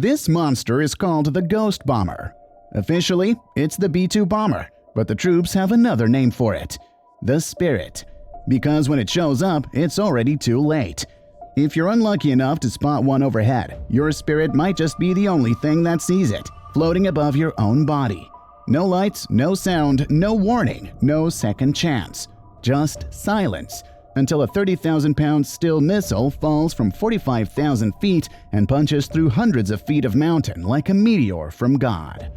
This monster is called the Ghost Bomber. Officially, it's the B-2 bomber, but the troops have another name for it, the Spirit, because when it shows up, it's already too late. If you're unlucky enough to spot one overhead, your Spirit might just be the only thing that sees it, floating above your own body. No lights, no sound, no warning, no second chance. Just silence, until a 30,000-pound Still missile falls from 45,000 feet and punches through hundreds of feet of mountain like a meteor from God.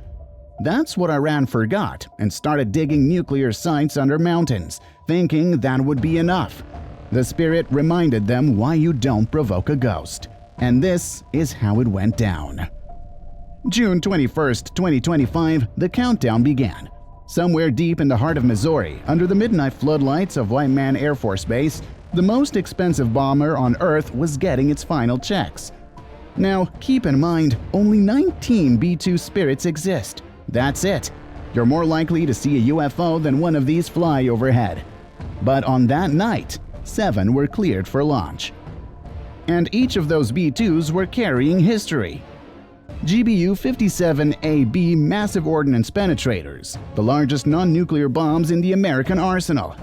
That's what Iran forgot and started digging nuclear sites under mountains, thinking that would be enough. The Spirit reminded them why you don't provoke a ghost. And this is how it went down. June 21st, 2025, the countdown began. Somewhere deep in the heart of Missouri, under the midnight floodlights of White Man Air Force Base, the most expensive bomber on Earth was getting its final checks. Now, keep in mind, only 19 B-2 Spirits exist. That's it. You're more likely to see a UFO than one of these fly overhead. But on that night, 7 were cleared for launch. And each of those B-2s were carrying history. GBU-57AB Massive Ordnance Penetrators, the largest non-nuclear bombs in the American arsenal.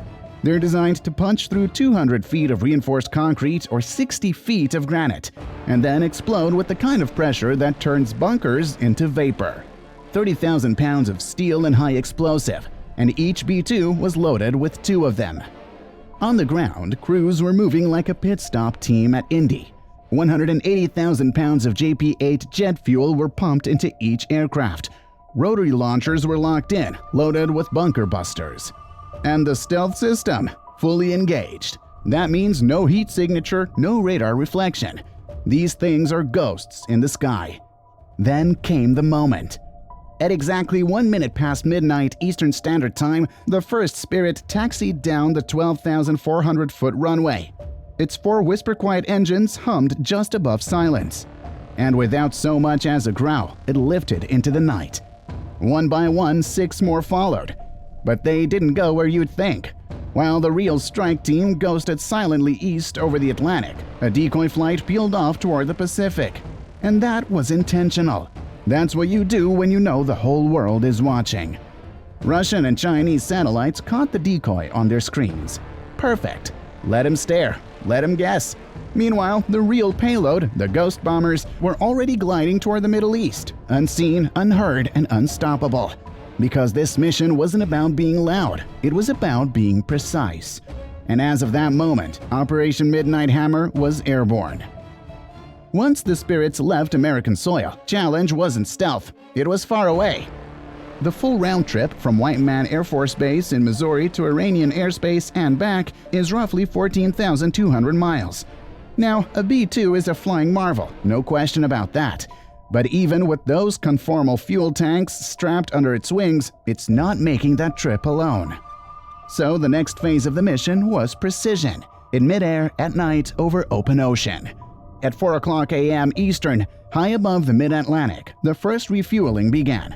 They're designed to punch through 200 feet of reinforced concrete or 60 feet of granite, and then explode with the kind of pressure that turns bunkers into vapor. 30,000 pounds of steel and high explosive, and each B-2 was loaded with 2 of them. On the ground, crews were moving like a pit stop team at Indy. 180,000 pounds of JP-8 jet fuel were pumped into each aircraft. Rotary launchers were locked in, loaded with bunker busters. And the stealth system, fully engaged. That means no heat signature, no radar reflection. These things are ghosts in the sky. Then came the moment. At exactly 1 minute past midnight Eastern Standard Time, the first Spirit taxied down the 12,400-foot runway. Its 4 whisper-quiet engines hummed just above silence. And without so much as a growl, it lifted into the night. One by one, 6 more followed. But they didn't go where you'd think. While the real strike team ghosted silently east over the Atlantic, a decoy flight peeled off toward the Pacific. And that was intentional. That's what you do when you know the whole world is watching. Russian and Chinese satellites caught the decoy on their screens. Perfect. Let him stare. Let him guess. Meanwhile, the real payload, the ghost bombers, were already gliding toward the Middle East, unseen, unheard, and unstoppable. Because this mission wasn't about being loud, it was about being precise. And as of that moment, Operation Midnight Hammer was airborne. Once the Spirits left American soil, challenge wasn't stealth, it was far away. The full round trip from White Man Air Force Base in Missouri to Iranian airspace and back is roughly 14,200 miles. Now, a B-2 is a flying marvel, no question about that. But even with those conformal fuel tanks strapped under its wings, it's not making that trip alone. So the next phase of the mission was precision, in midair at night over open ocean. At 4:00 a.m. Eastern, high above the mid-Atlantic, the first refueling began.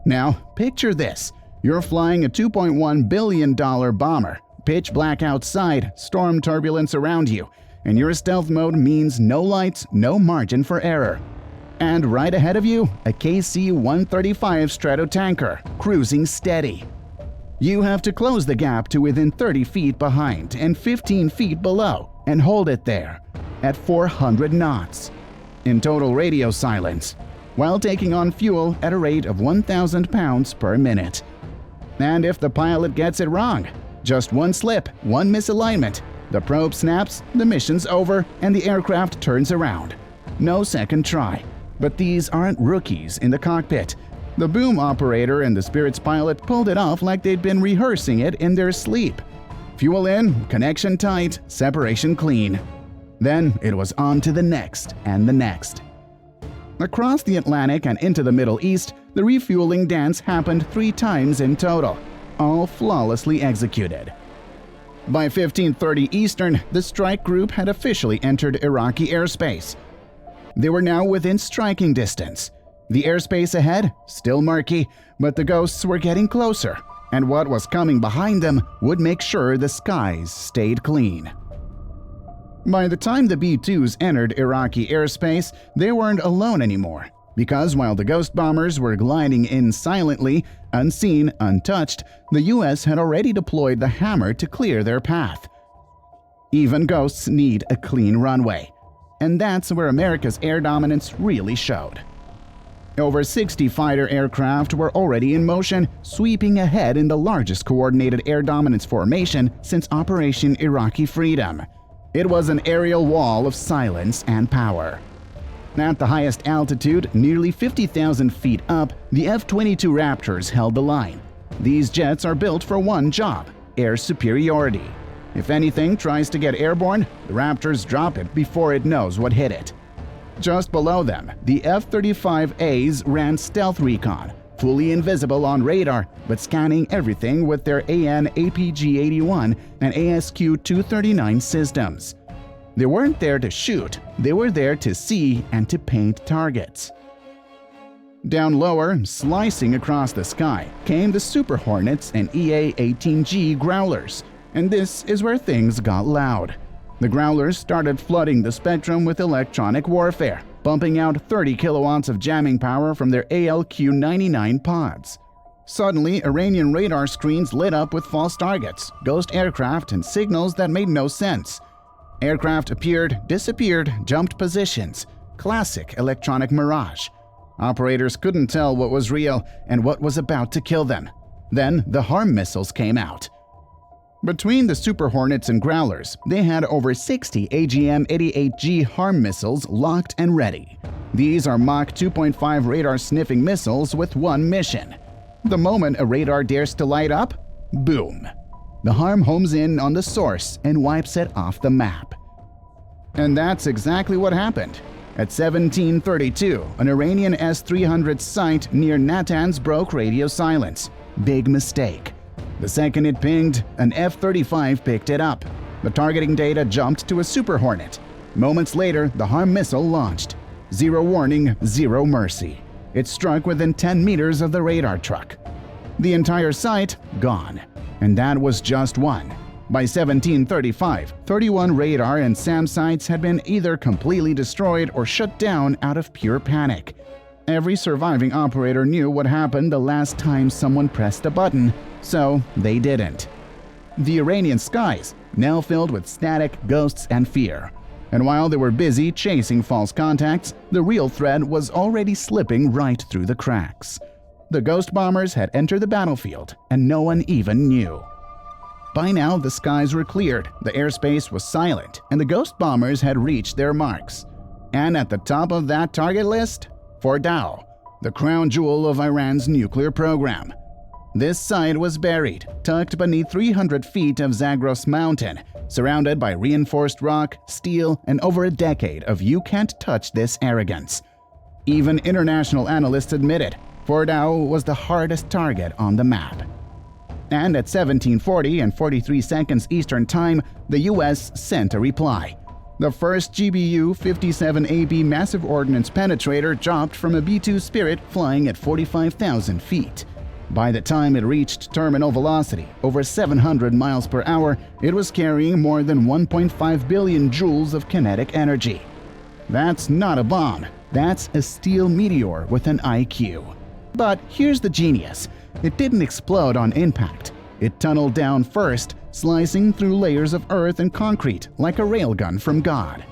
Now, picture this. You're flying a $2.1 billion bomber, pitch black outside, storm turbulence around you, and your stealth mode means no lights, no margin for error. And right ahead of you, a KC-135 Stratotanker, cruising steady. You have to close the gap to within 30 feet behind and 15 feet below, and hold it there, at 400 knots. In total radio silence, while taking on fuel at a rate of 1,000 pounds per minute. And if the pilot gets it wrong, just one slip, one misalignment, the probe snaps, the mission's over, and the aircraft turns around. No second try. But these aren't rookies in the cockpit. The boom operator and the Spirit's pilot pulled it off like they'd been rehearsing it in their sleep. Fuel in, connection tight, separation clean. Then it was on to the next and the next. Across the Atlantic and into the Middle East, the refueling dance happened 3 times in total, all flawlessly executed. By 15:30 Eastern, the strike group had officially entered Iraqi airspace. They were now within striking distance. The airspace ahead, still murky, but the ghosts were getting closer, and what was coming behind them would make sure the skies stayed clean. By the time the B-2s entered Iraqi airspace, they weren't alone anymore. Because while the Ghost bombers were gliding in silently, unseen, untouched, the US had already deployed the Hammer to clear their path. Even Ghosts need a clean runway. And that's where America's air dominance really showed. Over 60 fighter aircraft were already in motion, sweeping ahead in the largest coordinated air dominance formation since Operation Iraqi Freedom. It was an aerial wall of silence and power. At the highest altitude, nearly 50,000 feet up, the F-22 Raptors held the line. These jets are built for one job: air superiority. If anything tries to get airborne, the Raptors drop it before it knows what hit it. Just below them, the F-35As ran stealth recon, fully invisible on radar, but scanning everything with their AN/APG-81 and ASQ-239 systems. They weren't there to shoot, they were there to see and to paint targets. Down lower, slicing across the sky, came the Super Hornets and EA-18G Growlers, and this is where things got loud. The Growlers started flooding the spectrum with electronic warfare, pumping out 30 kilowatts of jamming power from their ALQ-99 pods. Suddenly, Iranian radar screens lit up with false targets, ghost aircraft, and signals that made no sense. Aircraft appeared, disappeared, jumped positions. Classic electronic mirage. Operators couldn't tell what was real and what was about to kill them. Then the HARM missiles came out. Between the Super Hornets and Growlers, they had over 60 AGM-88G HARM missiles locked and ready. These are Mach 2.5 radar-sniffing missiles with one mission. The moment a radar dares to light up, boom! The HARM homes in on the source and wipes it off the map. And that's exactly what happened. At 1732, an Iranian S-300 site near Natanz broke radio silence. Big mistake. The second it pinged, an F-35 picked it up. The targeting data jumped to a Super Hornet. Moments later, the HARM missile launched. Zero warning, zero mercy. It struck within 10 meters of the radar truck. The entire site gone. And that was just one. By 1735, 31 radar and SAM sites had been either completely destroyed or shut down out of pure panic. Every surviving operator knew what happened the last time someone pressed a button, so they didn't. The Iranian skies, now filled with static, ghosts, and fear. And while they were busy chasing false contacts, the real threat was already slipping right through the cracks. The ghost bombers had entered the battlefield, and no one even knew. By now, the skies were cleared, the airspace was silent, and the ghost bombers had reached their marks. And at the top of that target list, Fortified, the crown jewel of Iran's nuclear program. This site was buried, tucked beneath 300 feet of Zagros Mountain, surrounded by reinforced rock, steel, and over a decade of you can't touch this arrogance. Even international analysts admitted Fortified was the hardest target on the map. And at 1740 and 43 seconds Eastern Time, the US sent a reply. The first GBU-57AB Massive Ordnance Penetrator dropped from a B-2 Spirit flying at 45,000 feet. By the time it reached terminal velocity, over 700 miles per hour, it was carrying more than 1.5 billion joules of kinetic energy. That's not a bomb, that's a steel meteor with an IQ. But here's the genius. It didn't explode on impact. It tunneled down first, slicing through layers of earth and concrete like a railgun from God.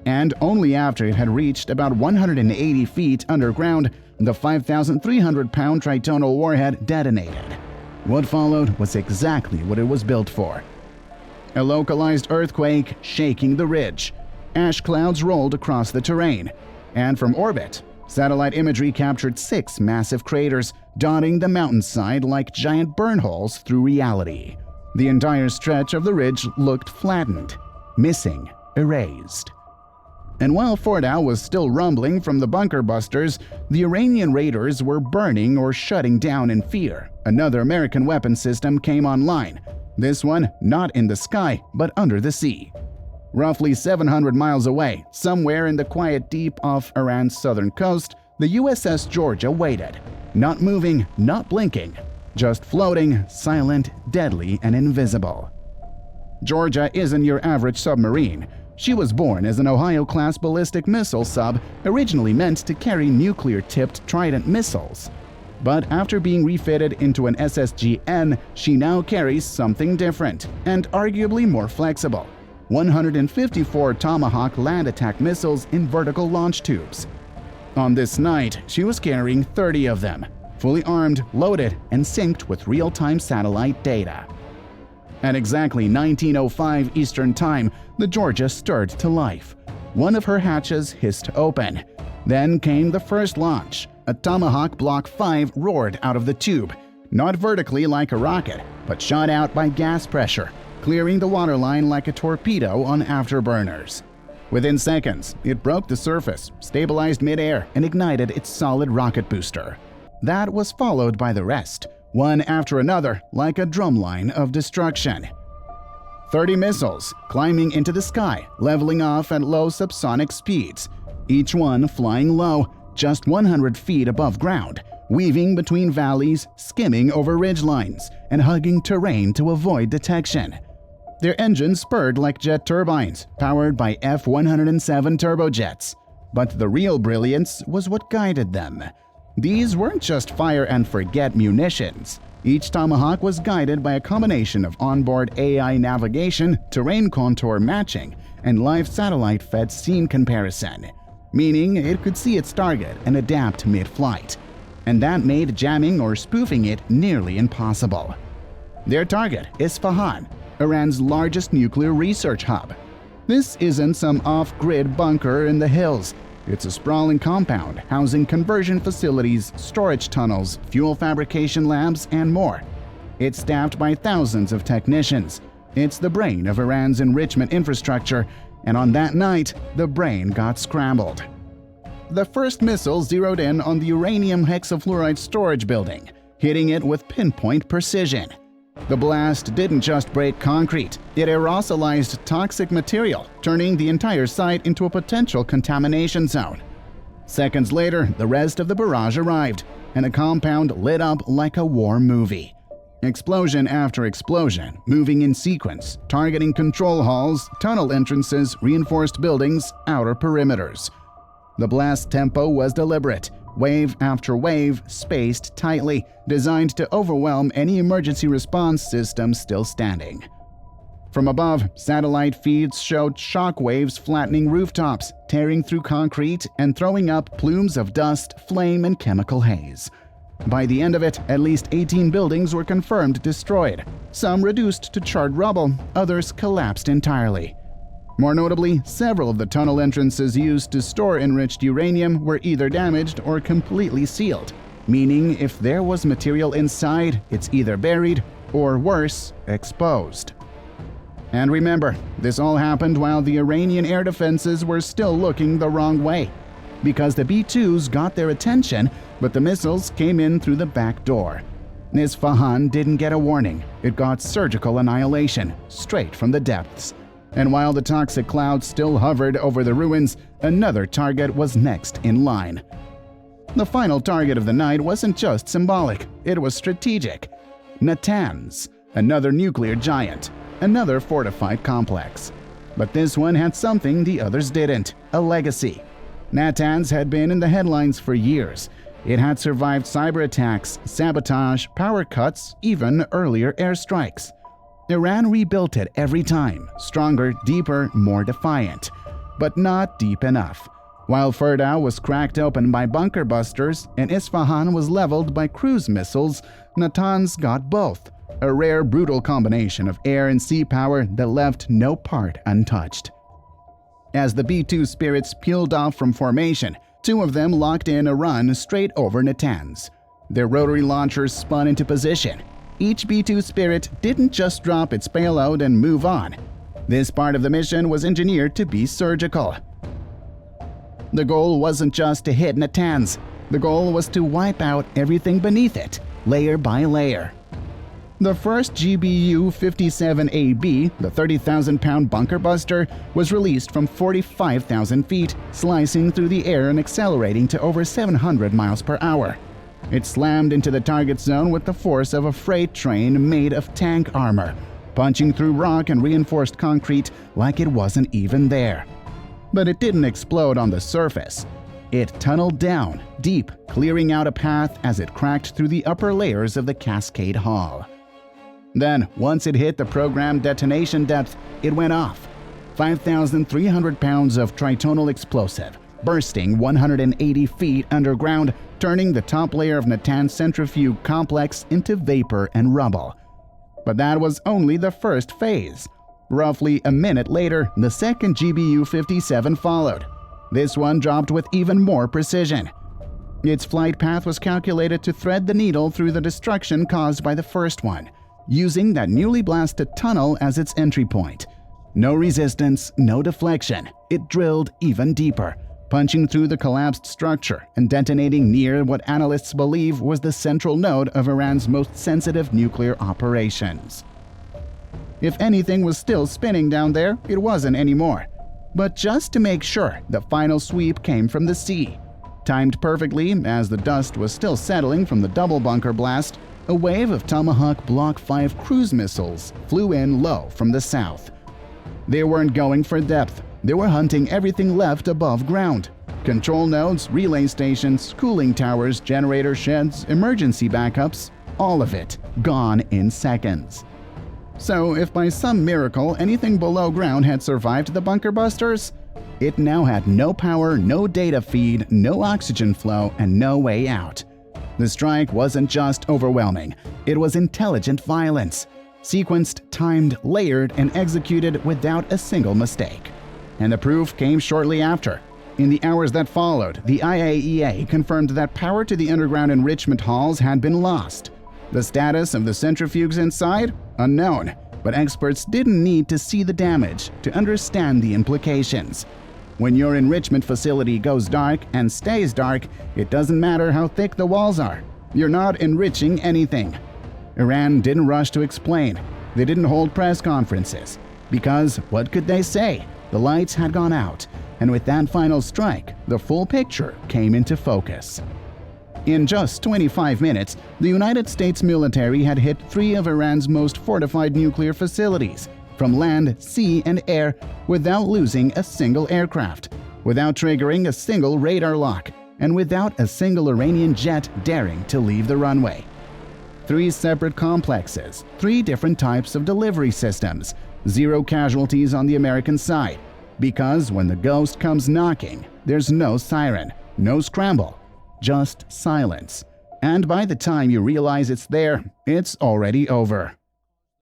And only after it had reached about 180 feet underground, the 5,300-pound tritonal warhead detonated. What followed was exactly what it was built for. A localized earthquake shaking the ridge. Ash clouds rolled across the terrain. And from orbit, satellite imagery captured 6 massive craters dotting the mountainside like giant burn holes through reality. The entire stretch of the ridge looked flattened, missing, erased. And while Fortified was still rumbling from the bunker busters, the Iranian raiders were burning or shutting down in fear. Another American weapon system came online, this one not in the sky but under the sea. Roughly 700 miles away, somewhere in the quiet deep off Iran's southern coast, the USS Georgia waited. Not moving, not blinking, just floating, silent, deadly, and invisible. Georgia isn't your average submarine. She was born as an Ohio-class ballistic missile sub originally meant to carry nuclear-tipped Trident missiles. But after being refitted into an SSG-N, she now carries something different and arguably more flexible: 154 Tomahawk land attack missiles in vertical launch tubes. On this night, she was carrying 30 of them, fully armed, loaded, and synced with real-time satellite data. At exactly 19:05 Eastern Time, the Georgia stirred to life. One of her hatches hissed open. Then came the first launch. A Tomahawk Block V roared out of the tube, not vertically like a rocket, but shot out by gas pressure, clearing the waterline like a torpedo on afterburners. Within seconds, it broke the surface, stabilized midair, and ignited its solid rocket booster. That was followed by the rest, one after another, like a drumline of destruction. 30 missiles, climbing into the sky, leveling off at low subsonic speeds, each one flying low, just 100 feet above ground, weaving between valleys, skimming over ridgelines, and hugging terrain to avoid detection. Their engines spurred like jet turbines, powered by F-107 turbojets. But the real brilliance was what guided them. These weren't just fire-and-forget munitions. Each Tomahawk was guided by a combination of onboard AI navigation, terrain contour matching, and live satellite-fed scene comparison, meaning it could see its target and adapt mid-flight. And that made jamming or spoofing it nearly impossible. Their target is Isfahan, Iran's largest nuclear research hub. This isn't some off-grid bunker in the hills. It's a sprawling compound housing conversion facilities, storage tunnels, fuel fabrication labs, and more. It's staffed by thousands of technicians. It's the brain of Iran's enrichment infrastructure, and on that night, the brain got scrambled. The first missile zeroed in on the uranium hexafluoride storage building, hitting it with pinpoint precision. The blast didn't just break concrete, it aerosolized toxic material, turning the entire site into a potential contamination zone. Seconds later, the rest of the barrage arrived, and the compound lit up like a war movie. Explosion after explosion, moving in sequence, targeting control halls, tunnel entrances, reinforced buildings, outer perimeters. The blast tempo was deliberate, wave after wave, spaced tightly, designed to overwhelm any emergency response system still standing. From above, satellite feeds showed shock waves flattening rooftops, tearing through concrete, and throwing up plumes of dust, flame, and chemical haze. By the end of it, at least 18 buildings were confirmed destroyed, some reduced to charred rubble, others collapsed entirely. More notably, several of the tunnel entrances used to store enriched uranium were either damaged or completely sealed, meaning if there was material inside, it's either buried or, worse, exposed. And remember, this all happened while the Iranian air defenses were still looking the wrong way, because the B-2s got their attention, but the missiles came in through the back door. Isfahan didn't get a warning. It got surgical annihilation, straight from the depths. And while the toxic cloud still hovered over the ruins, another target was next in line. The final target of the night wasn't just symbolic, it was strategic. Natanz, another nuclear giant, another fortified complex. But this one had something the others didn't: a legacy. Natanz had been in the headlines for years. It had survived cyber attacks, sabotage, power cuts, even earlier airstrikes. Iran rebuilt it every time, stronger, deeper, more defiant. But not deep enough. While Ferda was cracked open by bunker busters and Isfahan was leveled by cruise missiles, Natanz got both, a rare, brutal combination of air and sea power that left no part untouched. As the B-2 Spirits peeled off from formation, two of them locked in a run straight over Natanz. Their rotary launchers spun into position. Each B-2 Spirit didn't just drop its payload and move on. This part of the mission was engineered to be surgical. The goal wasn't just to hit Natanz. The goal was to wipe out everything beneath it, layer by layer. The first GBU-57AB, the 30,000-pound bunker buster, was released from 45,000 feet, slicing through the air and accelerating to over 700 miles per hour. It slammed into the target zone with the force of a freight train made of tank armor. punching through rock and reinforced concrete like it wasn't even there. But it didn't explode on the surface. It tunneled down, deep, clearing out a path as it cracked through the upper layers of the Cascade Hull. Then, once it hit the programmed detonation depth, it went off. 5,300 pounds of tritonal explosive, bursting 180 feet underground, turning the top layer of Natan's centrifuge complex into vapor and rubble. But that was only the first phase. Roughly a minute later, the second GBU-57 followed. This one dropped with even more precision. Its flight path was calculated to thread the needle through the destruction caused by the first one, using that newly blasted tunnel as its entry point. No resistance, no deflection. It drilled even deeper, punching through the collapsed structure and detonating near what analysts believe was the central node of Iran's most sensitive nuclear operations. If anything was still spinning down there, it wasn't anymore. But just to make sure, the final sweep came from the sea. Timed perfectly, as the dust was still settling from the double bunker blast, a wave of Tomahawk Block V cruise missiles flew in low from the south. They weren't going for depth. They were hunting everything left above ground. Control nodes, relay stations, cooling towers, generator sheds, emergency backups, all of it gone in seconds. So if by some miracle anything below ground had survived the bunker busters, it now had no power, no data feed, no oxygen flow, and no way out. The strike wasn't just overwhelming, it was intelligent violence. Sequenced, timed, layered, and executed without a single mistake. And the proof came shortly after. In the hours that followed, the IAEA confirmed that power to the underground enrichment halls had been lost. The status of the centrifuges inside? Unknown, but experts didn't need to see the damage to understand the implications. When your enrichment facility goes dark and stays dark, it doesn't matter how thick the walls are. You're not enriching anything. Iran didn't rush to explain. They didn't hold press conferences. Because what could they say? The lights had gone out, and with that final strike, the full picture came into focus. In just 25 minutes, the United States military had hit 3 of Iran's most fortified nuclear facilities, from land, sea, and air, without losing a single aircraft, without triggering a single radar lock, and without a single Iranian jet daring to leave the runway. 3 separate complexes, 3 different types of delivery systems, 0 casualties on the American side. Because when the ghost comes knocking, there's no siren, no scramble, just silence. And by the time you realize it's there, it's already over.